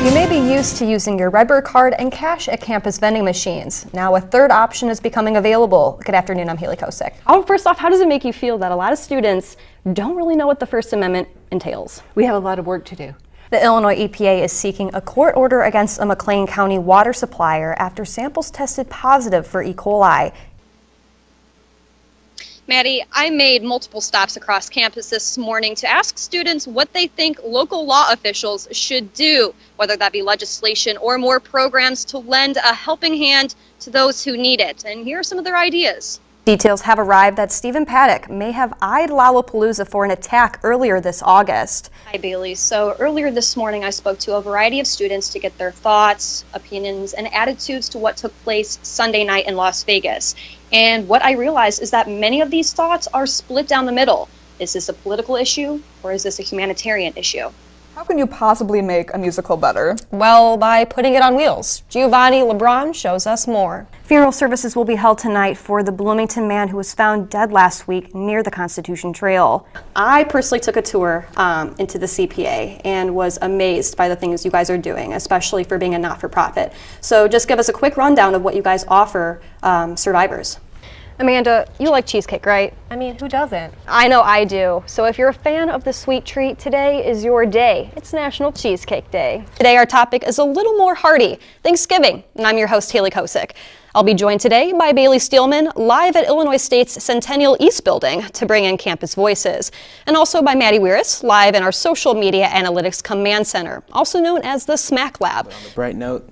You may be used to using your Redbird card and cash at campus vending machines. Now a third option is becoming available. Good afternoon, I'm Haley Kosik. Oh, first off, how does it make you feel that a lot of students don't really know what the First Amendment entails? We have a lot of work to do. The Illinois EPA is seeking a court order against a McLean County water supplier after samples tested positive for E. coli. Maddie, I made multiple stops across campus this morning to ask students what they think local law officials should do, whether that be legislation or more programs to lend a helping hand to those who need it. And here are some of their ideas. Details have arrived that Stephen Paddock may have eyed Lollapalooza for an attack earlier this August. Hi, Bailey. So earlier this morning, I spoke to a variety of students to get their thoughts, opinions, and attitudes to what took place Sunday night in Las Vegas. And what I realized is that many of these thoughts are split down the middle. Is this a political issue or is this a humanitarian issue? How can you possibly make a musical better? Well, by putting it on wheels. Giovanni LeBron shows us more. Funeral services will be held tonight for the Bloomington man who was found dead last week near the Constitution Trail. I personally took a tour into the CPA and was amazed by the things you guys are doing, especially for being a not-for-profit. So just give us a quick rundown of what you guys offer survivors. Amanda, you like cheesecake, right? I mean, who doesn't? I know I do. So if you're a fan of the sweet treat, today is your day. It's National Cheesecake Day. Today our topic is a little more hearty, Thanksgiving, and I'm your host, Haley Kosik. I'll be joined today by Bailey Steelman, live at Illinois State's Centennial East building to bring in campus voices, and also by Maddie Weiris, live in our Social Media Analytics Command Center, also known as the SMAC Lab. On a bright note,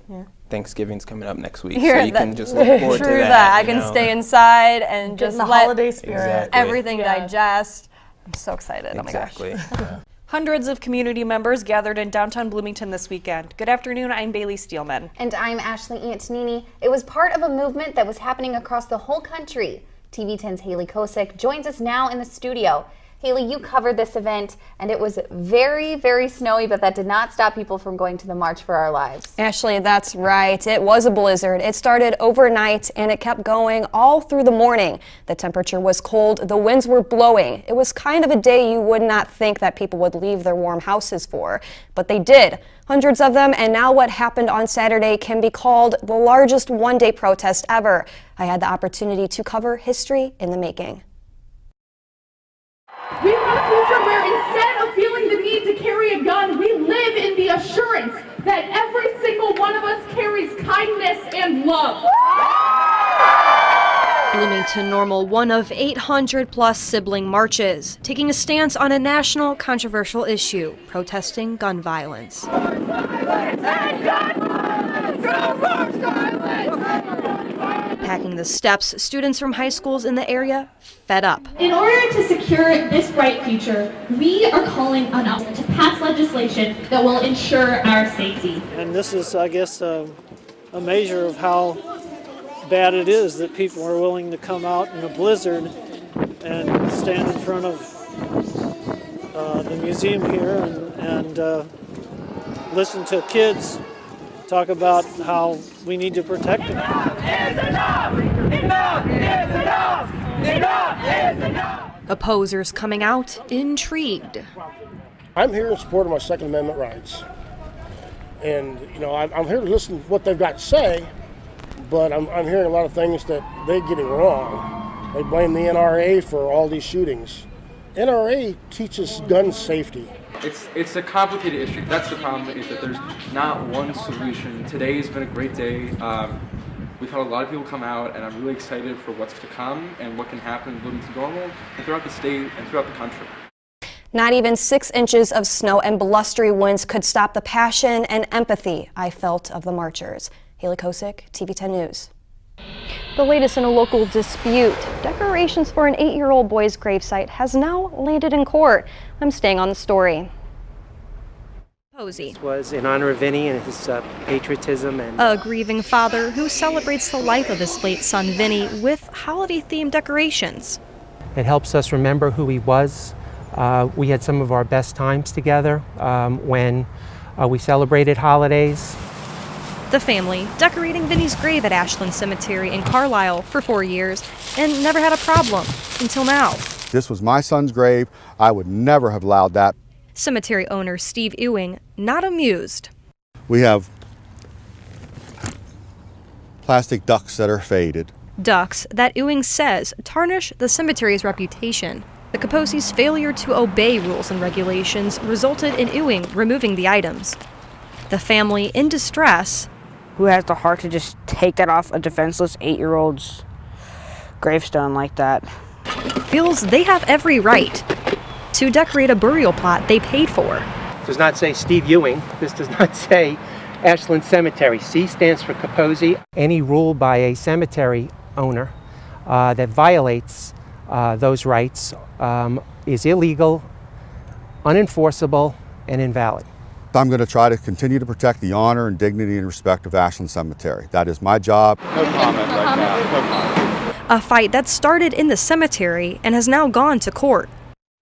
Thanksgiving's coming up next week, Here, so you can just look forward to True that. that. I can stay inside and just the let holiday spirit. Exactly. everything digest. I'm so excited. Exactly. Oh my gosh. Hundreds of community members gathered in downtown Bloomington this weekend. Good afternoon, I'm Bailey Steelman. And I'm Ashley Antonini. It was part of a movement that was happening across the whole country. TV 10's Haley Kosik joins us now in the studio. Haley, you covered this event, and it was very, very snowy, but that did not stop people from going to the March for Our Lives. Ashley, that's right. It was a blizzard. It started overnight, and it kept going all through the morning. The temperature was cold. The winds were blowing. It was kind of a day you would not think that people would leave their warm houses for, but they did. Hundreds of them, and now what happened on Saturday can be called the largest one-day protest ever. I had the opportunity to cover history in the making. We want a future where instead of feeling the need to carry a gun, we live in the assurance that every single one of us carries kindness and love. Bloomington Normal, one of 800 plus sibling marches, taking a stance on a national controversial issue, protesting gun violence. Packing the steps, students from high schools in the area fed up. In order to secure this bright future, we are calling on us to pass legislation that will ensure our safety. And this is, I guess, a measure of how bad it is that people are willing to come out in a blizzard and stand in front of the museum here and listen to kids talk about how we need to protect them. Opposers coming out intrigued. I'm here in support of my Second Amendment rights. And, you know, I'm here to listen to what they've got to say, but I'm hearing a lot of things that they're getting wrong. They blame the NRA for all these shootings. NRA teaches gun safety. It's a complicated issue. That's the problem, is that there's not one solution. Today has been a great day. We've had a lot of people come out, and I'm really excited for what's to come and what can happen in Bloomington Normal and throughout the state and throughout the country. Not even 6 inches of snow and blustery winds could stop the passion and empathy I felt of the marchers. Haley Kosik, TV 10 News. The latest in a local dispute. Decorations for an 8-year-old boy's gravesite has now landed in court. I'm staying on the story. Posey. This was in honor of Vinny and his patriotism. And a grieving father who celebrates the life of his late son Vinny with holiday-themed decorations. It helps us remember who he was. We had some of our best times together when we celebrated holidays. The family decorating Vinny's grave at Ashland Cemetery in Carlisle for 4 years and never had a problem until now. This was my son's grave. I would never have allowed that. Cemetery owner Steve Ewing not amused. We have plastic ducks that are faded. Ducks that Ewing says tarnish the cemetery's reputation. The Kaposi's failure to obey rules and regulations resulted in Ewing removing the items. The family, in distress, who has the heart to just take that off a defenseless 8-year-old's gravestone like that, feels they have every right to decorate a burial plot they paid for. It does not say Steve Ewing. This does not say Ashland Cemetery. C stands for Kaposi. Any rule by a cemetery owner that violates those rights is illegal, unenforceable, and invalid. I'm going to try to continue to protect the honor and dignity and respect of Ashland Cemetery. That is my job. No comment right now. No comment. A fight that started in the cemetery and has now gone to court.